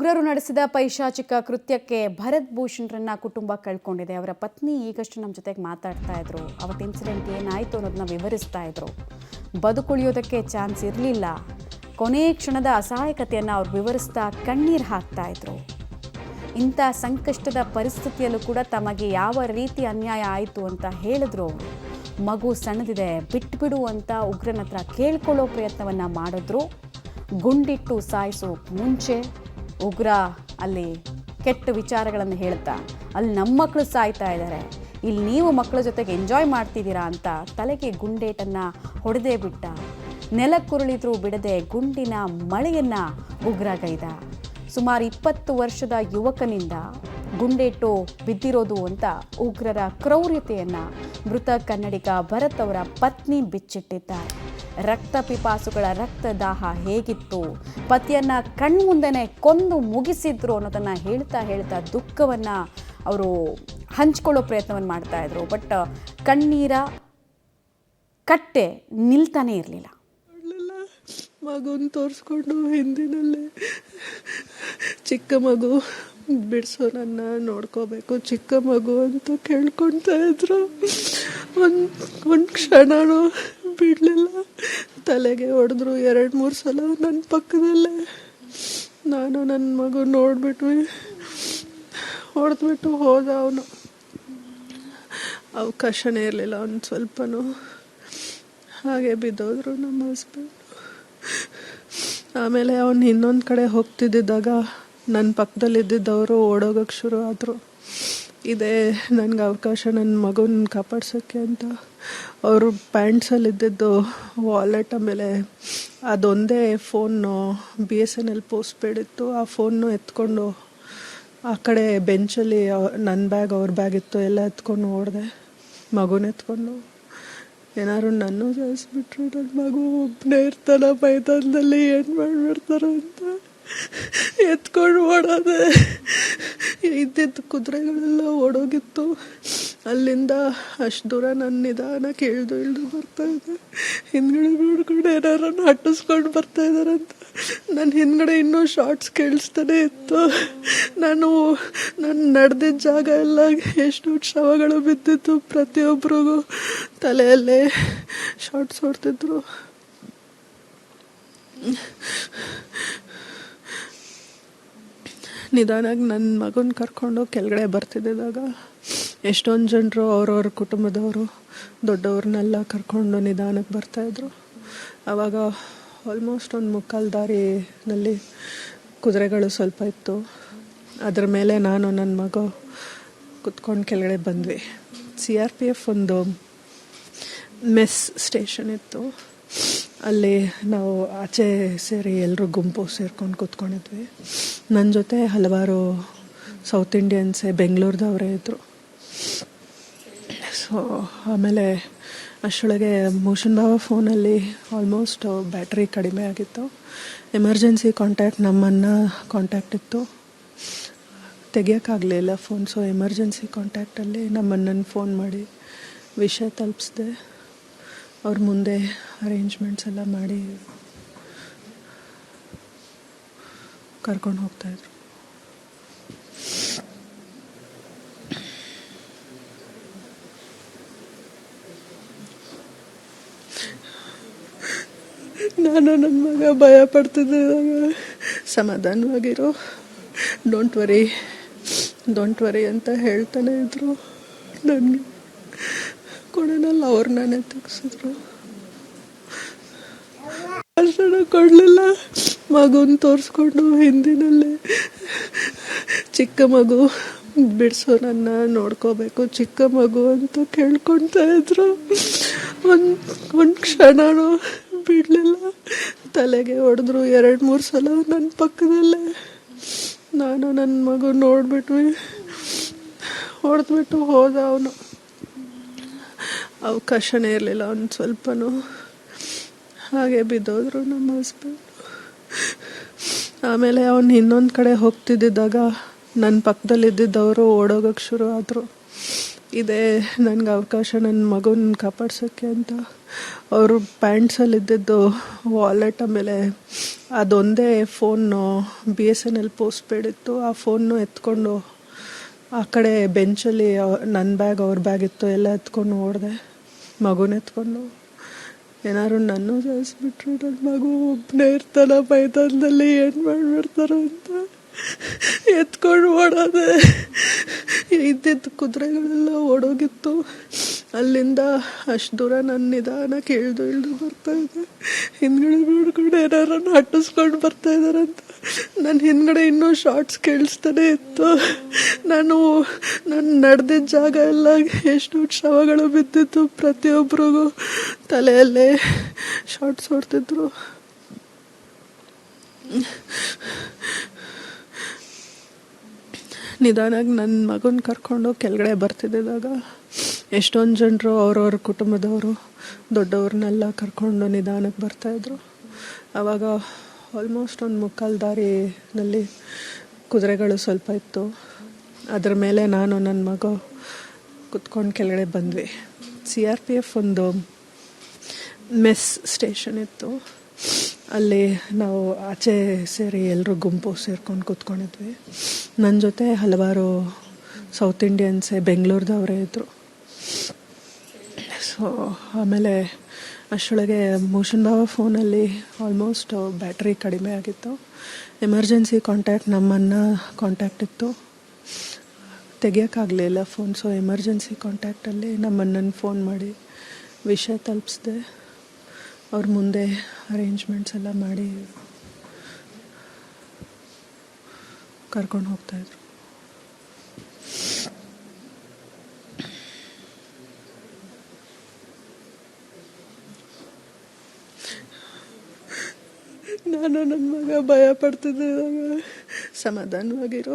ಉಗ್ರರು ನಡೆಸಿದ ಪೈಶಾಚಿಕ ಕೃತ್ಯಕ್ಕೆ ಭರತ್ ಭೂಷಣ್ರನ್ನ ಕುಟುಂಬ ಕಳ್ಕೊಂಡಿದೆ. ಅವರ ಪತ್ನಿ ಈಗಷ್ಟು ನಮ್ಮ ಜೊತೆಗೆ ಮಾತಾಡ್ತಾ ಇದ್ರು. ಅವತ್ತು ಇನ್ಸಿಡೆಂಟ್ ಏನಾಯಿತು ಅನ್ನೋದನ್ನ ವಿವರಿಸ್ತಾ ಇದ್ರು. ಬದುಕುಳಿಯೋದಕ್ಕೆ ಚಾನ್ಸ್ ಇರಲಿಲ್ಲ. ಕೊನೆ ಕ್ಷಣದ ಅಸಹಾಯಕತೆಯನ್ನು ಅವ್ರು ವಿವರಿಸ್ತಾ ಕಣ್ಣೀರು ಹಾಕ್ತಾ ಇದ್ರು. ಇಂಥ ಸಂಕಷ್ಟದ ಪರಿಸ್ಥಿತಿಯಲ್ಲೂ ಕೂಡ ತಮಗೆ ಯಾವ ರೀತಿ ಅನ್ಯಾಯ ಆಯಿತು ಅಂತ ಹೇಳಿದ್ರು. ಅವರು ಮಗು ಸಣ್ಣದಿದೆ ಬಿಟ್ಬಿಡು ಅಂತ ಉಗ್ರನ ಹತ್ರ ಕೇಳ್ಕೊಳ್ಳೋ ಪ್ರಯತ್ನವನ್ನು ಮಾಡಿದ್ರು. ಗುಂಡಿಟ್ಟು ಸಾಯಿಸೋ ಮುಂಚೆ ಉಗ್ರ ಅಲ್ಲಿ ಕೆಟ್ಟ ವಿಚಾರಗಳನ್ನು ಹೇಳ್ತಾ ಅಲ್ಲಿ ನಮ್ಮ ಮಕ್ಕಳು ಸಾಯ್ತಾ ಇದ್ದಾರೆ, ಇಲ್ಲಿ ನೀವು ಮಕ್ಕಳ ಜೊತೆಗೆ ಎಂಜಾಯ್ ಮಾಡ್ತಿದ್ದೀರಾ ಅಂತ ತಲೆಗೆ ಗುಂಡೇಟನ್ನು ಹೊಡೆದೇ ಬಿಟ್ಟ. ನೆಲಕ್ಕುರುಳಿದ್ರೂ ಬಿಡದೆ ಗುಂಡಿನ ಮಳೆಯನ್ನು ಉಗ್ರಗೈದ. ಸುಮಾರು 20 ವರ್ಷದ ಯುವಕನಿಂದ ಗುಂಡೇಟು ಬಿದ್ದಿರೋದು ಅಂತ ಉಗ್ರರ ಕ್ರೌರ್ಯತೆಯನ್ನು ಮೃತ ಕನ್ನಡಿಗ ಭರತ್ ಅವರ ಪತ್ನಿ ಬಿಚ್ಚಿಟ್ಟಿದ್ದಾರೆ. ರಕ್ತ ಪಿಪಾಸುಗಳ ರಕ್ತದಾಹ ಹೇಗಿತ್ತು, ಪತಿಯನ್ನು ಕಣ್ಮುಂದೆನೇ ಕೊಂದು ಮುಗಿಸಿದ್ರು ಅನ್ನೋದನ್ನು ಹೇಳ್ತಾ ದುಃಖವನ್ನು ಅವರು ಹಂಚ್ಕೊಳ್ಳೋ ಪ್ರಯತ್ನವನ್ನು ಮಾಡ್ತಾಯಿದ್ರು. ಬಟ್ ಕಣ್ಣೀರ ಕಟ್ಟೆ ನಿಲ್ತಾನೆ ಇರಲಿಲ್ಲ. ಮಗುನ ತೋರಿಸ್ಕೊಂಡು ಹಿಂದಿನಲ್ಲೇ ಚಿಕ್ಕ ಮಗು ಬಿಡಿಸೋ ನನ್ನ ನೋಡ್ಕೋಬೇಕು, ಚಿಕ್ಕ ಮಗು ಅಂತ ಕೇಳ್ಕೊಳ್ತಾ ಇದ್ರು. ಒಂದು ಕ್ಷಣನೂ ಬಿಡಲಿಲ್ಲ. ತಲೆಗೆ ಹೊಡೆದ್ರು 2-3 ಸಲ ನನ್ನ ಪಕ್ಕದಲ್ಲೇ. ನಾನು ನನ್ನ ಮಗು ನೋಡಿಬಿಟ್ವಿ, ಹೊಡೆದ್ಬಿಟ್ಟು ಹೋದ. ಅವನು ಅವಕಾಶನೇ ಇರಲಿಲ್ಲ ಒಂದು ಸ್ವಲ್ಪನೂ. ಹಾಗೆ ಬಿದ್ದೋದ್ರು ನಮ್ಮ ಹಸ್ಬೆಂಡ್. ಆಮೇಲೆ ಅವನು ಇನ್ನೊಂದು ಕಡೆ ಹೋಗ್ತಿದ್ದಾಗ ನನ್ನ ಪಕ್ಕದಲ್ಲಿದ್ದವರು ಓಡೋಗೋಕ್ಕೆ ಶುರು ಆದರು. ಇದೇ ನನಗೆ ಅವಕಾಶ ನನ್ನ ಮಗುನ ಕಾಪಾಡ್ಸೋಕ್ಕೆ ಅಂತ. ಅವರು ಪ್ಯಾಂಟ್ಸಲ್ಲಿದ್ದಿದ್ದು ವಾಲೆಟ್, ಆಮೇಲೆ ಅದೊಂದೇ ಫೋನು BSNL ಪೋಸ್ಟ್ ಪೇಡ್ ಇತ್ತು. ಆ ಫೋನ್ನು ಎತ್ಕೊಂಡು ಆ ಕಡೆ ಬೆಂಚಲ್ಲಿ ನನ್ನ ಬ್ಯಾಗ್ ಅವ್ರ ಬ್ಯಾಗ್ ಇತ್ತು ಎಲ್ಲ ಎತ್ಕೊಂಡು ಓಡಿದೆ. ಮಗುನ ಎತ್ಕೊಂಡು ಏನಾದ್ರು ನನ್ನ ಸಾಯಿಸ್ಬಿಟ್ರು, ನನ್ನ ಮಗು ಒಬ್ಬನೇ ಇರ್ತಾನೆ ಮೈದಾನದಲ್ಲಿ, ಏನು ಮಾಡಿಬಿಡ್ತಾರೋ ಅಂತ ಎತ್ಕೊಂಡು ಓಡೋದೆ. ಇದ್ದಿದ್ದು ಕುದುರೆಗಳೆಲ್ಲ ಓಡೋಗಿತ್ತು. ಅಲ್ಲಿಂದ ಅಷ್ಟು ದೂರ ನನ್ನ ನಿಧಾನಕ್ಕೆ ಇಳಿದು ಬರ್ತಾಯಿದ್ದೆ. ಹಿಂದ್ಗಡೆ ನೋಡ್ಕೊಂಡು ಏನಾರು ಹಟ್ಟಿಸ್ಕೊಂಡು ಬರ್ತಾಯಿದ್ದಾರೆ ಅಂತ. ನನ್ನ ಹಿಂದ್ಗಡೆ ಇನ್ನೂ ಶಾರ್ಟ್ಸ್ ಕೇಳಿಸ್ತಾನೆ ಇತ್ತು. ನಾನು ನಡೆದಿದ್ದ ಜಾಗ ಎಲ್ಲ ಎಷ್ಟು ಶವಗಳು ಬಿದ್ದಿತ್ತು. ಪ್ರತಿಯೊಬ್ಬರಿಗೂ ತಲೆಯಲ್ಲೇ ಶಾರ್ಟ್ಸ್ ಹೊಡ್ತಿದ್ರು. ನಿಧಾನಾಗಿ ನನ್ನ ಮಗನ ಕರ್ಕೊಂಡು ಕೆಳಗಡೆ ಬರ್ತಿದ್ದಾಗ ಎಷ್ಟೊಂದು ಜನರು ಅವ್ರವ್ರ ಕುಟುಂಬದವರು ದೊಡ್ಡವ್ರನ್ನೆಲ್ಲ ಕರ್ಕೊಂಡು ನಿಧಾನಕ್ಕೆ ಬರ್ತಾಯಿದ್ರು. ಆವಾಗ ಆಲ್ಮೋಸ್ಟ್ ಒಂದು 3/4 ದಾರಿನಲ್ಲಿ ಕುದುರೆಗಳು ಸ್ವಲ್ಪ ಇತ್ತು. ಅದ್ರ ಮೇಲೆ ನಾನು ನನ್ನ ಮಗು ಕುತ್ಕೊಂಡು ಕೆಳಗಡೆ ಬಂದ್ವಿ. CRPF ಒಂದು ಮೆಸ್ ಸ್ಟೇಷನ್ ಇತ್ತು. ಅಲ್ಲಿ ನಾವು ಆಚೆ ಸೇರಿ ಎಲ್ಲರೂ ಗುಂಪು ಸೇರ್ಕೊಂಡು ಕೂತ್ಕೊಂಡಿದ್ವಿ. ನನ್ನ ಜೊತೆ ಹಲವಾರು ಸೌತ್ ಇಂಡಿಯನ್ಸೇ ಬೆಂಗಳೂರದವರೇ ಇದ್ದರು. ಸೊ ಆಮೇಲೆ ಅಷ್ಟರೊಳಗೆ ಮೋಷನ್ ಬಾಬಾ ಫೋನಲ್ಲಿ ಆಲ್ಮೋಸ್ಟ್ ಬ್ಯಾಟ್ರಿ ಕಡಿಮೆ ಆಗಿತ್ತು. ಎಮರ್ಜೆನ್ಸಿ ಕಾಂಟ್ಯಾಕ್ಟ್ ನಮ್ಮನ್ನು ಕಾಂಟ್ಯಾಕ್ಟ್ ಇತ್ತು, ತೆಗಿಯೋಕ್ಕಾಗಲಿಲ್ಲ ಫೋನ್. ಸೊ ಎಮರ್ಜೆನ್ಸಿ ಕಾಂಟ್ಯಾಕ್ಟಲ್ಲಿ ನಮ್ಮಣ್ಣನ ಫೋನ್ ಮಾಡಿ ವಿಷಯ ತಲುಪಿಸ್ದೆ. ಅವ್ರ ಮುಂದೆ ಅರೇಂಜ್ಮೆಂಟ್ಸ್ ಎಲ್ಲ ಮಾಡಿ ಕರ್ಕೊಂಡು ಹೋಗ್ತಾಯಿದ್ರು. ನಾನು ನನ್ನ ಮಗ ಭಯ ಪಡ್ತಿದ್ದೆ. ಸಮಾಧಾನವಾಗಿರೋ, ಡೋಂಟ್ ವರಿ ಅಂತ ಹೇಳ್ತಾನೆ ಇದ್ರು. ನನಗೆ ಕೊನೆಯಲ್ಲಿ ಅವ್ರನ್ನೇ ತೆಗ್ಸಿದ್ರು. ಭಾಷಣ ಕೊಡಲಿಲ್ಲ. ಮಗುನ ತೋರಿಸ್ಕೊಂಡು ಹಿಂದಿನಲ್ಲೇ ಚಿಕ್ಕ ಮಗು ಬಿಡಿಸೋ ನನ್ನ ನೋಡ್ಕೋಬೇಕು, ಚಿಕ್ಕ ಮಗು ಅಂತ ಕೇಳ್ಕೊಳ್ತಾ ಇದ್ರು. ಒಂದು ಕ್ಷಣನೂ ಬಿಡಲಿಲ್ಲ. ತಲೆಗೆ ಹೊಡೆದ್ರು 2-3 ಸಲ ನನ್ನ ಪಕ್ಕದಲ್ಲೇ. ನಾನು ನನ್ನ ಮಗು ನೋಡಿಬಿಟ್ವಿ, ಹೊಡೆದ್ಬಿಟ್ಟು ಹೋದ. ಅವನು ಅವಕಾಶನೇ ಇರಲಿಲ್ಲ ಒಂದು ಸ್ವಲ್ಪನೂ. ಹಾಗೆ ಬಿದ್ದೋದ್ರು ನಮ್ಮ ಹಸ್ಬೆಂಡ್. ಆಮೇಲೆ ಅವನು ಇನ್ನೊಂದು ಕಡೆ ಹೋಗ್ತಿದ್ದಾಗ ನನ್ನ ಪಕ್ಕದಲ್ಲಿದ್ದವರು ಓಡೋಗೋಕ್ಕೆ ಶುರು ಆದರು. ಇದೇ ನನಗೆ ಅವಕಾಶ ನನ್ನ ಮಗನ ಕಾಪಾಡ್ಸೋಕ್ಕೆ ಅಂತ ಅವರು ಪ್ಯಾಂಟ್ಸಲ್ಲಿದ್ದಿದ್ದು ವಾಲೆಟ್, ಆಮೇಲೆ ಅದೊಂದೇ ಫೋನು BSNL ಪೋಸ್ಟ್ ಪೇಡ್ ಇತ್ತು. ಆ ಫೋನ್ನು ಎತ್ಕೊಂಡು ಆ ಕಡೆ ಬೆಂಚಲ್ಲಿ ನನ್ನ ಬ್ಯಾಗ್ ಅವ್ರ ಬ್ಯಾಗ್ ಇತ್ತು, ಎಲ್ಲ ಎತ್ಕೊಂಡು ಓಡಿದೆ. ಮಗುನ ಎತ್ಕೊಂಡು ಏನಾದ್ರು ನನ್ನ ಸಾಯಿಸ್ಬಿಟ್ರು, ನನ್ನ ಮಗು ಒಬ್ಬನೇ ಇರ್ತಾನ ಮೈದಾನದಲ್ಲಿ, ಏನು ಮಾಡಿಬಿಡ್ತಾರೋ ಅಂತ ಎತ್ಕೊಂಡು ಓಡೋದೆ. ಇದ್ದಿದ್ದು ಕುದುರೆಗಳೆಲ್ಲ ಓಡೋಗಿತ್ತು. ಅಲ್ಲಿಂದ ಅಷ್ಟು ದೂರ ನಾನು ನಿಧಾನಕ್ಕೆ ಇಳಿದು ಬರ್ತಾಯಿದ್ದೆ. ಹಿಂದ್ಗಡೆ ನೋಡ್ಕೊಂಡು ಏನಾರು ಅಟ್ಟಿಸ್ಕೊಂಡು ಬರ್ತಾಯಿದ್ದಾರಂತ. ನನ್ನ ಹಿಂದ್ಗಡೆ ಇನ್ನೂ ಶಾರ್ಟ್ಸ್ ಕೇಳಿಸ್ತಾನೆ ಇತ್ತು. ನಾನು ನಡೆದಿದ್ದ ಜಾಗ ಎಲ್ಲ ಎಷ್ಟು ಶವಗಳು ಬಿದ್ದಿತ್ತು, ಪ್ರತಿಯೊಬ್ಬರಿಗೂ ತಲೆಯಲ್ಲೇ ಶಾರ್ಟ್ಸ್ ಹೊಡ್ತಿದ್ರು. ನಿಧಾನಾಗಿ ನನ್ನ ಮಗನ ಕರ್ಕೊಂಡು ಕೆಳಗಡೆ ಬರ್ತಿದ್ದಾಗ ಎಷ್ಟೊಂದು ಜನರು ಅವ್ರವ್ರ ಕುಟುಂಬದವರು ದೊಡ್ಡವ್ರನ್ನೆಲ್ಲ ಕರ್ಕೊಂಡು ನಿಧಾನಕ್ಕೆ ಬರ್ತಾಯಿದ್ರು. ಆವಾಗ ಆಲ್ಮೋಸ್ಟ್ ಒಂದು ಮುಕ್ಕಾಲು ದಾರಿನಲ್ಲಿ ಕುದುರೆಗಳು ಸ್ವಲ್ಪ ಇತ್ತು. ಅದರ ಮೇಲೆ ನಾನು ನನ್ನ ಮಗ ಕುತ್ಕೊಂಡು ಕೆಳಗಡೆ ಬಂದ್ವಿ. CRPF ಒಂದು ಮೆಸ್ ಸ್ಟೇಷನ್ ಇತ್ತು. ಅಲ್ಲಿ ನಾವು ಆಚೆ ಸೇರಿ ಎಲ್ಲರೂ ಗುಂಪು ಸೇರ್ಕೊಂಡು ಕೂತ್ಕೊಂಡಿದ್ವಿ. ನನ್ನ ಜೊತೆ ಹಲವಾರು ಸೌತ್ ಇಂಡಿಯನ್ಸೇ, ಬೆಂಗಳೂರದವರೇ ಇದ್ದರು. ಸೊ ಆಮೇಲೆ ಅಷ್ಟರೊಳಗೆ ಮೋಷನ್ ಭಾವ ಫೋನಲ್ಲಿ ಆಲ್ಮೋಸ್ಟ್ ಬ್ಯಾಟ್ರಿ ಕಡಿಮೆ ಆಗಿತ್ತು. ಎಮರ್ಜೆನ್ಸಿ ಕಾಂಟ್ಯಾಕ್ಟ್ ನಮ್ಮನ್ನ ಕಾಂಟ್ಯಾಕ್ಟ್ ಇತ್ತು, ತೆಗಿಯೋಕ್ಕಾಗಲಿಲ್ಲ ಫೋನ್. ಸೊ ಎಮರ್ಜೆನ್ಸಿ ಕಾಂಟ್ಯಾಕ್ಟಲ್ಲಿ ನಮ್ಮಣ್ಣನ ಫೋನ್ ಮಾಡಿ ವಿಷಯ ತಲುಪಿಸ್ದೆ. ಅವ್ರ ಮುಂದೆ ಅರೇಂಜ್ಮೆಂಟ್ಸ್ ಎಲ್ಲ ಮಾಡಿ ಕರ್ಕೊಂಡು ಹೋಗ್ತಾಯಿದ್ರು. ನಾನು ನನ್ನ ಮಗ ಭಯ ಪಡ್ತಿದ್ದೆ, ಸಮಾಧಾನವಾಗಿರೋ